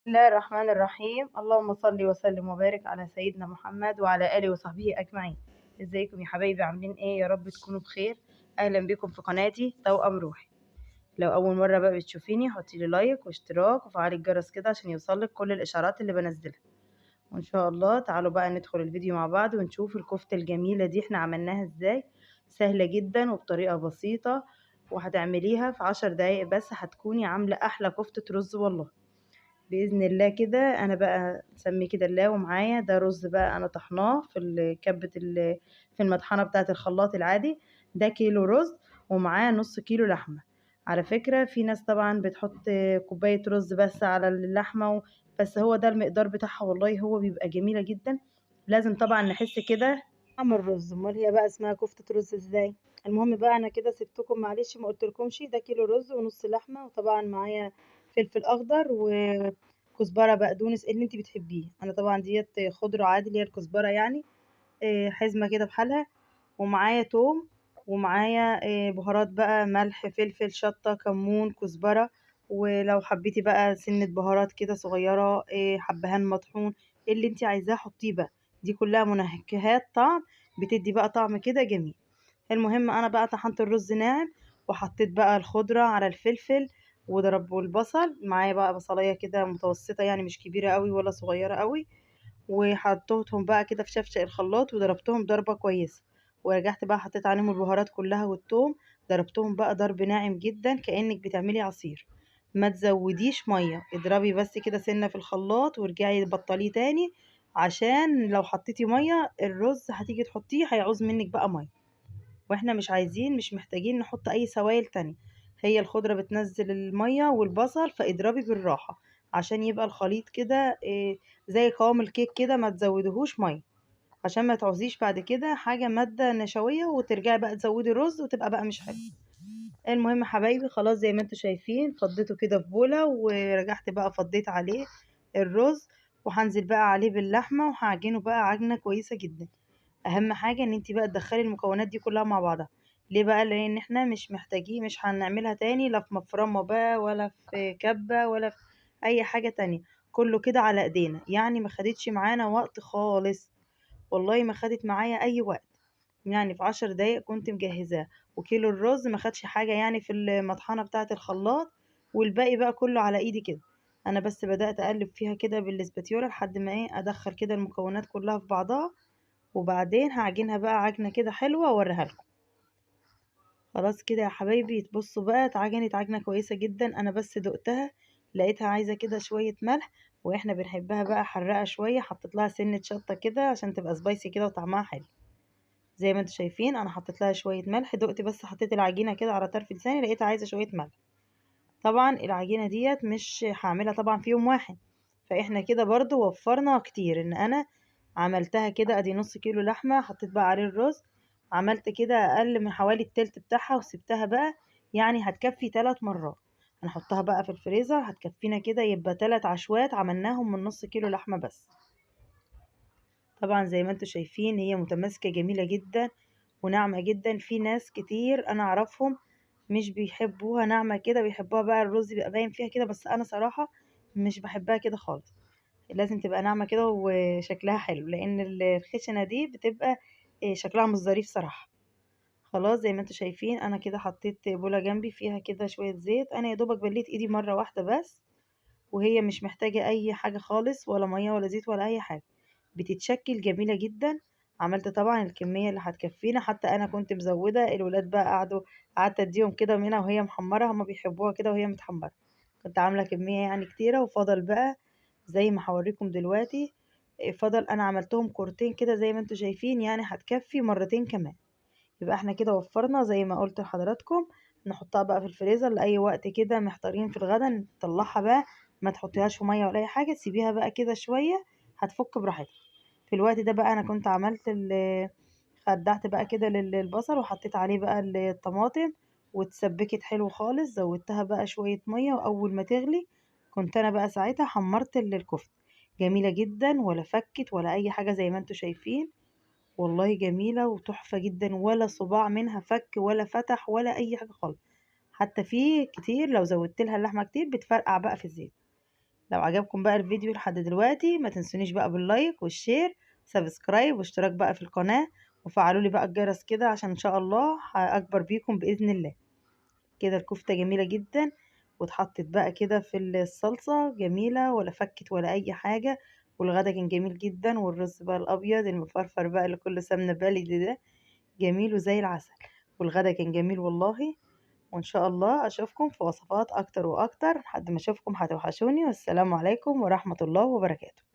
بسم الله الرحمن الرحيم. اللهم صل وسلم وبارك على سيدنا محمد وعلى آله وصحبه أجمعين. ازيكم يا حبايبي؟ عاملين ايه؟ يا رب تكونوا بخير. أهلا بكم في قناتي توأم روحي. لو أول مرة بقى بتشوفيني حطي لي لايك واشتراك وفعلي الجرس كده عشان يوصلك كل الإشعارات اللي بنزلها. وإن شاء الله تعالوا بقى ندخل الفيديو مع بعض ونشوف الكفتة الجميلة دي احنا عملناها ازاي. سهلة جدا وبطريقة بسيطة، وهتعمليها في 10 دقايق بس هتكوني عاملة أحلى كفتة رز والله. بإذن الله كده أنا بقى سمي كده الله. ومعايا ده رز بقى أنا طحناه في في المطحنة بتاعة الخلاط العادي. ده كيلو رز ومعاه نص كيلو لحمة. على فكرة في ناس طبعا بتحط كوباية رز بس على اللحمة بس هو ده المقدار بتاعها والله هو بيبقى جميلة جدا. لازم طبعا نحس كده طعم الرز. امال هي بقى اسمها كفتة رز ازاي؟ المهم بقى انا كده سبتكم معلش ما قلتلكمش ده كيلو رز ونص لحمة، وطبعا معايا فلفل اخضر وكزبره بقدونس اللي انت بتحبيه. انا طبعا ديت خضره عادي اللي هي الكزبره يعني حزمه كده بحالها. ومعايا توم، ومعايا بهارات بقى ملح فلفل شطه كمون كزبره. ولو حبيتي بقى سنه بهارات كده صغيره حبهان مطحون اللي انت عايزاه حطيه بقى. دي كلها منكهات طعم بتدي بقى طعم كده جميل. المهم انا بقى طحنت الرز ناعم وحطيت بقى الخضرة على الفلفل وضرب والبصل معايا بقى بصلاية كده متوسطة يعني مش كبيرة قوي ولا صغيرة قوي. وحطيتهم بقى كده في شفشق الخلاط وضربتهم ضربة كويسة. ورجعت بقى حطيت عليهم البهارات كلها والثوم. ضربتهم بقى ضرب ناعم جدا كأنك بتعملي عصير. ما تزوديش مية، اضربي بس كده سنة في الخلاط وارجعي بطليه تاني. عشان لو حطيتي مية الرز هتيجي تحطيه هيعوز منك بقى مية. واحنا مش محتاجين نحط اي سوائل تانية. هي الخضرة بتنزل المية والبصل فاضربي بالراحة عشان يبقى الخليط كده زي قوام الكيك كده. ما تزودهوش مية عشان ما تعوزيش بعد كده حاجة مادة نشوية وترجعي بقى تزودي الرز وتبقى بقى مش حلو. المهم حبايبي خلاص زي ما انتوا شايفين فضيته كده في بولة ورجعت بقى فضيت عليه الرز. وهنزل بقى عليه باللحمة وهعجنه بقى عجنة كويسة جدا. اهم حاجه ان انت بقى تدخلي المكونات دي كلها مع بعضها. ليه بقى؟ لان احنا مش محتاجين مش هنعملها تاني لا في مفرمه بقى ولا في كبه ولا في اي حاجه تانية. كله كده على ايدينا يعني ما خدتش معانا وقت خالص. والله ما خدت معايا اي وقت. يعني في 10 دقايق كنت مجهزاه. وكيلو الرز ما خدش حاجه يعني في المطحنه بتاعه الخلاط. والباقي بقى كله على ايدي كده. انا بس بدات اقلب فيها كده بالاسباتيولا لحد ما ادخل كده المكونات كلها في بعضها. وبعدين هعجنها بقى عجنة كده حلوة واوريها لكم. خلاص كده يا حبايبي تبصوا بقى اتعجنت عجنة كويسة جدا. انا بس دقتها لقيتها عايزة كده شوية ملح. واحنا بنحبها بقى حرقة شوية حطيت لها سنة شطة كده عشان تبقى سبايسي كده وطعمها حلو. زي ما انتوا شايفين انا حطيت لها شوية ملح. دقت بس حطيت العجينة كده على طرف لساني لقيتها عايزة شوية ملح. طبعا العجينة ديت مش هعملها طبعا في يوم واحد. فاحنا كده برضو وفرنا كتير ان انا عملتها كده. ادي نص كيلو لحمة حطيت بقى عليه الرز. عملت كده اقل من حوالي التلت بتاعها وسبتها بقى. يعني هتكفي 3 مرات. هنحطها بقى في الفريزر هتكفينا كده يبقى 3 عشوات عملناهم من نص كيلو لحمة بس. طبعا زي ما انتوا شايفين هي متماسكة جميلة جدا وناعمة جدا. في ناس كتير انا اعرفهم مش بيحبوها ناعمة كده بيحبوها بقى الرز بيبقى باين فيها كده. بس انا صراحة مش بحبها كده خالص. لازم تبقى ناعمة كده وشكلها حلو لان الخشنة دي بتبقى شكلها مش ظريف صراحة. خلاص زي ما انتوا شايفين انا كده حطيت بولة جنبي فيها كده شوية زيت. انا يا دوبك بليت ايدي مرة واحدة بس. وهي مش محتاجة اي حاجة خالص ولا مية ولا زيت ولا اي حاجة. بتتشكل جميلة جدا. عملت طبعا الكمية اللي هتكفينا حتى انا كنت مزودة. الولاد بقى قعدت اديهم كده منها وهي محمرة. هما بيحبوها كده وهي متحمرة. كنت عاملة كمية يعني كتيرة وفضل بقى زي ما هوريكم دلوقتي. فضل انا عملتهم كورتين كده زي ما انتوا شايفين يعني هتكفي مرتين كمان. يبقى احنا كده وفرنا زي ما قلت لحضراتكم. نحطها بقى في الفريزر لاي وقت كده محتارين في الغدا نطلعها بقى. ما تحطيهاش في ميه ولا اي حاجه تسيبيها بقى كده شويه هتفك براحتها. في الوقت ده بقى انا كنت عملت خدعت بقى كده البصل وحطيت عليه بقى الطماطم. واتسبكت حلو خالص زودتها بقى شويه ميه واول ما تغلي كنت انا بقى ساعتها حمرت الكفته. جميله جدا ولا فكت ولا اي حاجه زي ما انتوا شايفين. والله جميلة وتحفة جدا ولا صباع منها فك ولا فتح ولا أي حاجة خالص. حتى في كتير لو زودت لها اللحمة كتير بتفرقع بقى في الزيت. لو عجبكم بقى الفيديو لحد دلوقتي ما تنسونيش بقى باللايك والشير، سبسكرايب واشتراك بقى في القناة، وفعلوا لي بقى الجرس كده عشان ان شاء الله اكبر بيكم باذن الله. كده الكفتة جميلة جدا، واتحطت بقى كده في الصلصة جميلة، ولا فكت ولا اي حاجة. والغدا كان جميل جدا، والرز بقى الابيض المفرفر بقى اللي كله سمنة بلدي ده جميل وزي العسل. والغدا كان جميل والله. وإن شاء الله أشوفكم في وصفات أكتر وأكتر. لحد ما أشوفكم هتوحشوني، والسلام عليكم ورحمة الله وبركاته.